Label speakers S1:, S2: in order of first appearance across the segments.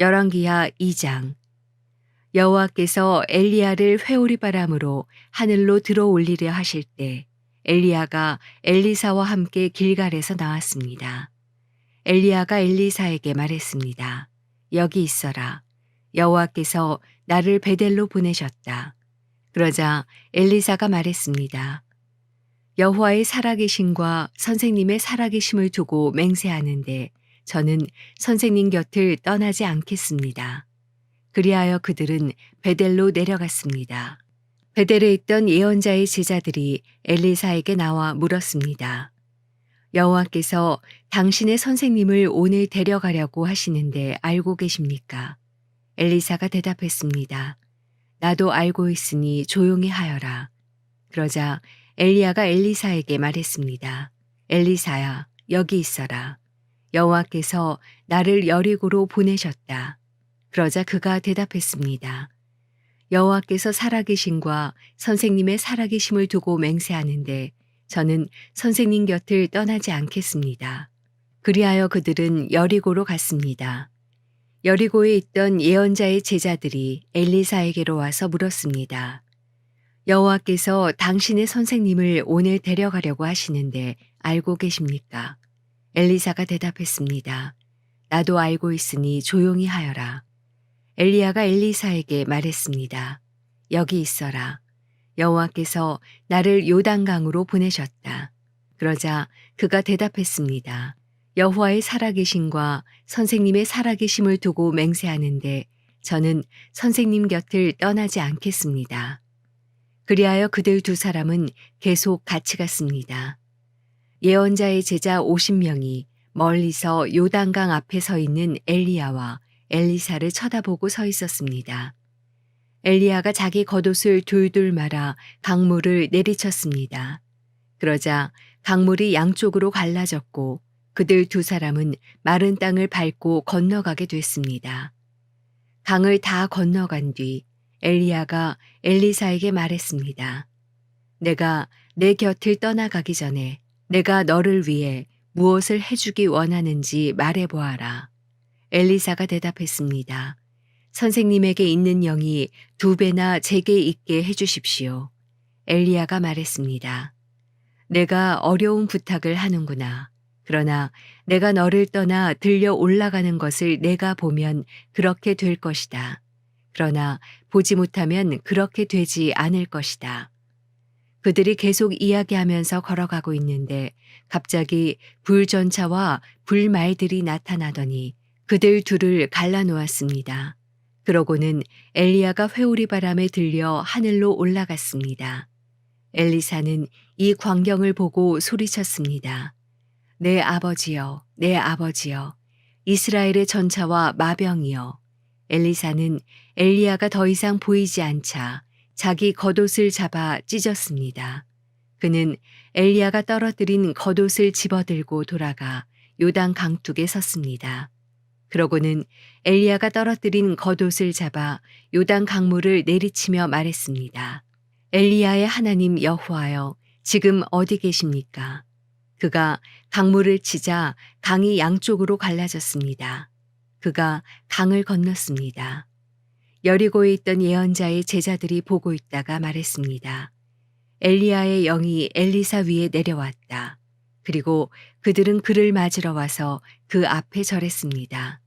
S1: 열왕기하 2장. 여호와께서 엘리야를 회오리바람으로 하늘로 들어올리려 하실 때 엘리야가 엘리사와 함께 길갈에서 나왔습니다. 엘리야가 엘리사에게 말했습니다. 여기 있어라. 여호와께서 나를 베델로 보내셨다. 그러자 엘리사가 말했습니다. 여호와의 살아계심과 선생님의 살아계심을 두고 맹세하는데 저는 선생님 곁을 떠나지 않겠습니다. 그리하여 그들은 베델로 내려갔습니다. 베델에 있던 예언자의 제자들이 엘리사에게 나와 물었습니다. 여호와께서 당신의 선생님을 오늘 데려가려고 하시는데 알고 계십니까? 엘리사가 대답했습니다. 나도 알고 있으니 조용히 하여라. 그러자 엘리야가 엘리사에게 말했습니다. 엘리사야, 여기 있어라. 여호와께서 나를 여리고로 보내셨다. 그러자 그가 대답했습니다. 여호와께서 살아계심과 선생님의 살아계심을 두고 맹세하는데 저는 선생님 곁을 떠나지 않겠습니다. 그리하여 그들은 여리고로 갔습니다. 여리고에 있던 예언자의 제자들이 엘리사에게로 와서 물었습니다. 여호와께서 당신의 선생님을 오늘 데려가려고 하시는데 알고 계십니까? 엘리사가 대답했습니다. 나도 알고 있으니 조용히 하여라. 엘리야가 엘리사에게 말했습니다. 여기 있어라. 여호와께서 나를 요단강으로 보내셨다. 그러자 그가 대답했습니다. 여호와의 살아계심과 선생님의 살아계심을 두고 맹세하는데 저는 선생님 곁을 떠나지 않겠습니다. 그리하여 그들 두 사람은 계속 같이 갔습니다. 예언자의 제자 50명이 멀리서 요단강 앞에 서 있는 엘리야와 엘리사를 쳐다보고 서 있었습니다. 엘리야가 자기 겉옷을 둘둘 말아 강물을 내리쳤습니다. 그러자 강물이 양쪽으로 갈라졌고 그들 두 사람은 마른 땅을 밟고 건너가게 됐습니다. 강을 다 건너간 뒤 엘리야가 엘리사에게 말했습니다. 내가 내 곁을 떠나가기 전에 내가 너를 위해 무엇을 해주기 원하는지 말해보아라. 엘리사가 대답했습니다. 선생님에게 있는 영이 2배나 제게 있게 해주십시오. 엘리야가 말했습니다. 내가 어려운 부탁을 하는구나. 그러나 내가 너를 떠나 들려 올라가는 것을 내가 보면 그렇게 될 것이다. 그러나 보지 못하면 그렇게 되지 않을 것이다. 그들이 계속 이야기하면서 걸어가고 있는데 갑자기 불전차와 불말들이 나타나더니 그들 둘을 갈라놓았습니다. 그러고는 엘리야가 회오리 바람에 들려 하늘로 올라갔습니다. 엘리사는 이 광경을 보고 소리쳤습니다. 내 아버지여, 내 아버지여, 이스라엘의 전차와 마병이여. 엘리사는 엘리야가 더 이상 보이지 않자 자기 겉옷을 잡아 찢었습니다. 그는 엘리야가 떨어뜨린 겉옷을 집어들고 돌아가 요단 강둑에 섰습니다. 그러고는 엘리야가 떨어뜨린 겉옷을 잡아 요단 강물을 내리치며 말했습니다. 엘리야의 하나님 여호와여, 지금 어디 계십니까? 그가 강물을 치자 강이 양쪽으로 갈라졌습니다. 그가 강을 건넜습니다. 여리고에 있던 예언자의 제자들이 보고 있다가 말했습니다. 엘리야의 영이 엘리사 위에 내려왔다. 그리고 그들은 그를 맞으러 와서 그 앞에 절했습니다.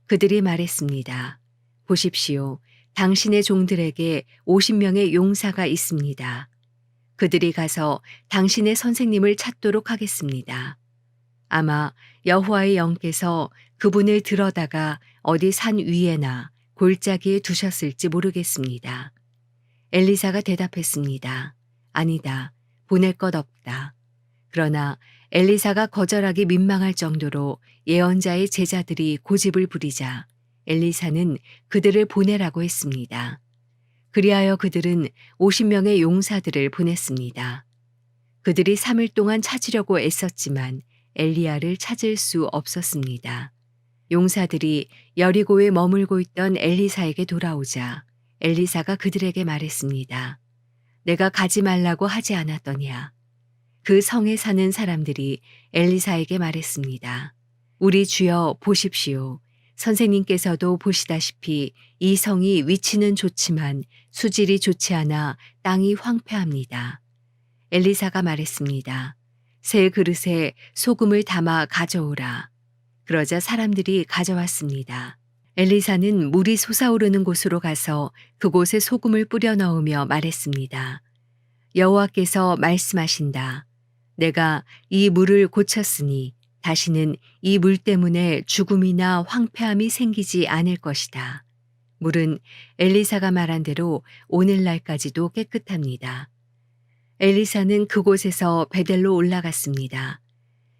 S1: 그들이 말했습니다. 보십시오. 당신의 종들에게 50명의 용사가 있습니다. 그들이 가서 당신의 선생님을 찾도록 하겠습니다. 아마 여호와의 영께서 그분을 들어다가 어디 산 위에나 골짜기에 두셨을지 모르겠습니다. 엘리사가 대답했습니다. 아니다. 보낼 것 없다. 그러나 엘리사가 거절하기 민망할 정도로 예언자의 제자들이 고집을 부리자 엘리사는 그들을 보내라고 했습니다. 그리하여 그들은 50명의 용사들을 보냈습니다. 그들이 3일 동안 찾으려고 애썼지만 엘리야를 찾을 수 없었습니다. 용사들이 여리고에 머물고 있던 엘리사에게 돌아오자 엘리사가 그들에게 말했습니다. 내가 가지 말라고 하지 않았더냐. 그 성에 사는 사람들이 엘리사에게 말했습니다. 우리 주여 보십시오. 선생님께서도 보시다시피 이 성이 위치는 좋지만 수질이 좋지 않아 땅이 황폐합니다. 엘리사가 말했습니다. 새 그릇에 소금을 담아 가져오라. 그러자 사람들이 가져왔습니다. 엘리사는 물이 솟아오르는 곳으로 가서 그곳에 소금을 뿌려 넣으며 말했습니다. 여호와께서 말씀하신다. 내가 이 물을 고쳤으니 다시는 이 물 때문에 죽음이나 황폐함이 생기지 않을 것이다. 물은 엘리사가 말한 대로 오늘날까지도 깨끗합니다. 엘리사는 그곳에서 베델로 올라갔습니다.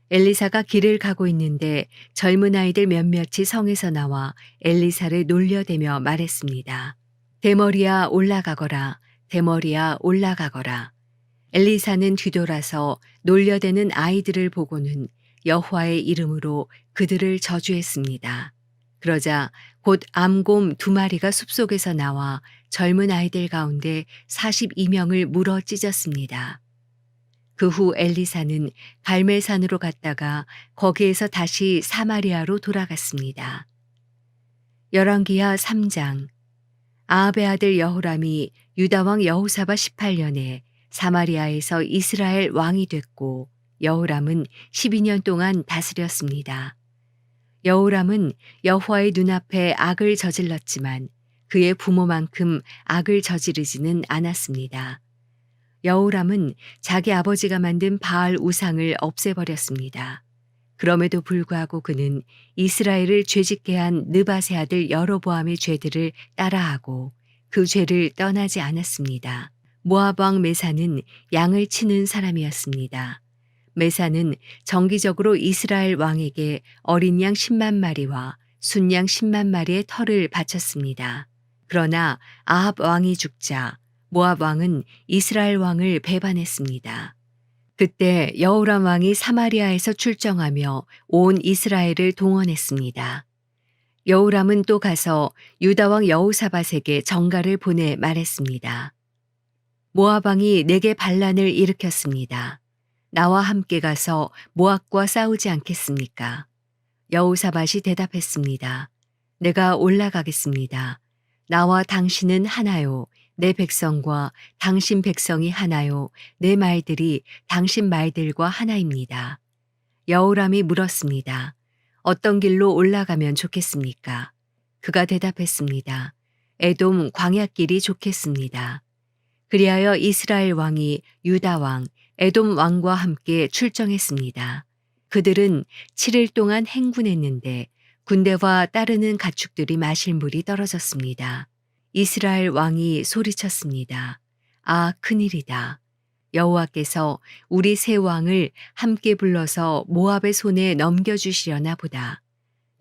S1: 엘리사가 길을 가고 있는데 젊은 아이들 몇몇이 성에서 나와 엘리사를 놀려대며 말했습니다. 대머리야 올라가거라. 대머리야 올라가거라. 엘리사는 뒤돌아서 놀려대는 아이들을 보고는 여호와의 이름으로 그들을 저주했습니다. 그러자 곧 암곰 2마리가 숲속에서 나와 젊은 아이들 가운데 42명을 물어 찢었습니다. 그 후 엘리사는 갈멜산으로 갔다가 거기에서 다시 사마리아로 돌아갔습니다. 열왕기하 3장. 아합의 아들 여호람이 유다왕 여호사밧 18년에 사마리아에서 이스라엘 왕이 됐고 여호람은 12년 동안 다스렸습니다. 여호람은 여호와의 눈앞에 악을 저질렀지만 그의 부모만큼 악을 저지르지는 않았습니다. 여호람은 자기 아버지가 만든 바알 우상을 없애버렸습니다. 그럼에도 불구하고 그는 이스라엘을 죄짓게 한 느밧의 아들 여로보암의 죄들을 따라하고 그 죄를 떠나지 않았습니다. 모압 왕 메사는 양을 치는 사람이었습니다. 메사는 정기적으로 이스라엘 왕에게 어린 양 10만 마리와 순양 10만 마리의 털을 바쳤습니다. 그러나 아합 왕이 죽자 모압 왕은 이스라엘 왕을 배반했습니다. 그때 여호람 왕이 사마리아에서 출정하며 온 이스라엘을 동원했습니다. 여호람은 또 가서 유다 왕 여호사밧에게 전가를 보내 말했습니다. 모압 왕이 내게 반란을 일으켰습니다. 나와 함께 가서 모압과 싸우지 않겠습니까? 여호사밧이 대답했습니다. 내가 올라가겠습니다. 나와 당신은 하나요. 내 백성과 당신 백성이 하나요. 내 말들이 당신 말들과 하나입니다. 여호람이 물었습니다. 어떤 길로 올라가면 좋겠습니까? 그가 대답했습니다. 에돔 광야길이 좋겠습니다. 그리하여 이스라엘 왕이 유다 왕, 에돔 왕과 함께 출정했습니다. 그들은 7일 동안 행군했는데 군대와 따르는 가축들이 마실 물이 떨어졌습니다. 이스라엘 왕이 소리쳤습니다. 아, 큰일이다. 여호와께서 우리 세 왕을 함께 불러서 모압의 손에 넘겨주시려나 보다.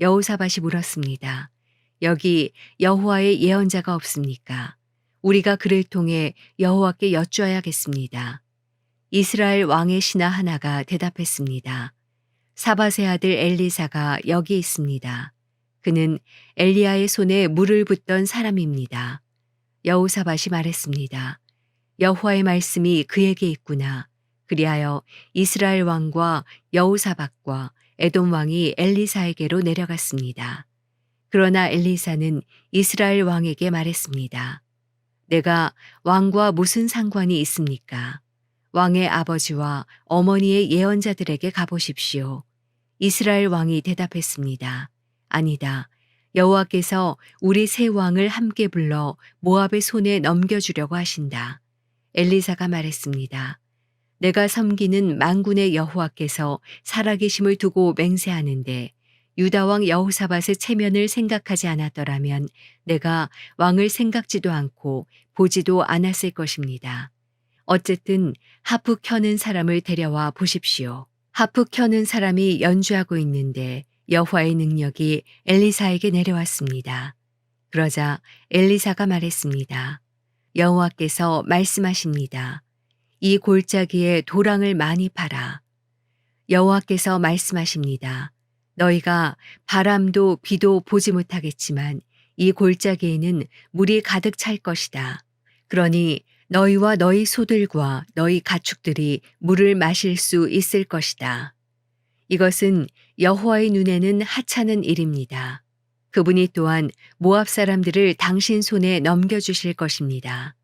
S1: 여호사밧이 물었습니다. 여기 여호와의 예언자가 없습니까? 우리가 그를 통해 여호와께 여쭈어야겠습니다. 이스라엘 왕의 신하 하나가 대답했습니다. 사밧의 아들 엘리사가 여기 있습니다. 그는 엘리야의 손에 물을 붓던 사람입니다. 여호사밧이 말했습니다. 여호와의 말씀이 그에게 있구나. 그리하여 이스라엘 왕과 여호사밧과 에돔 왕이 엘리사에게로 내려갔습니다. 그러나 엘리사는 이스라엘 왕에게 말했습니다. 내가 왕과 무슨 상관이 있습니까? 왕의 아버지와 어머니의 예언자들에게 가보십시오. 이스라엘 왕이 대답했습니다. 아니다. 여호와께서 우리 세 왕을 함께 불러 모압의 손에 넘겨주려고 하신다. 엘리사가 말했습니다. 내가 섬기는 만군의 여호와께서 살아계심을 두고 맹세하는데 유다 왕 여호사밧의 체면을 생각하지 않았더라면 내가 왕을 생각지도 않고 보지도 않았을 것입니다. 어쨌든 하프 켜는 사람을 데려와 보십시오. 하프 켜는 사람이 연주하고 있는데 여호와의 능력이 엘리사에게 내려왔습니다. 그러자 엘리사가 말했습니다. 여호와께서 말씀하십니다. 이 골짜기에 도랑을 많이 파라. 여호와께서 말씀하십니다. 너희가 바람도 비도 보지 못하겠지만 이 골짜기에는 물이 가득 찰 것이다. 그러니 너희와 너희 소들과 너희 가축들이 물을 마실 수 있을 것이다. 이것은 여호와의 눈에는 하찮은 일입니다. 그분이 또한 모압 사람들을 당신 손에 넘겨주실 것입니다.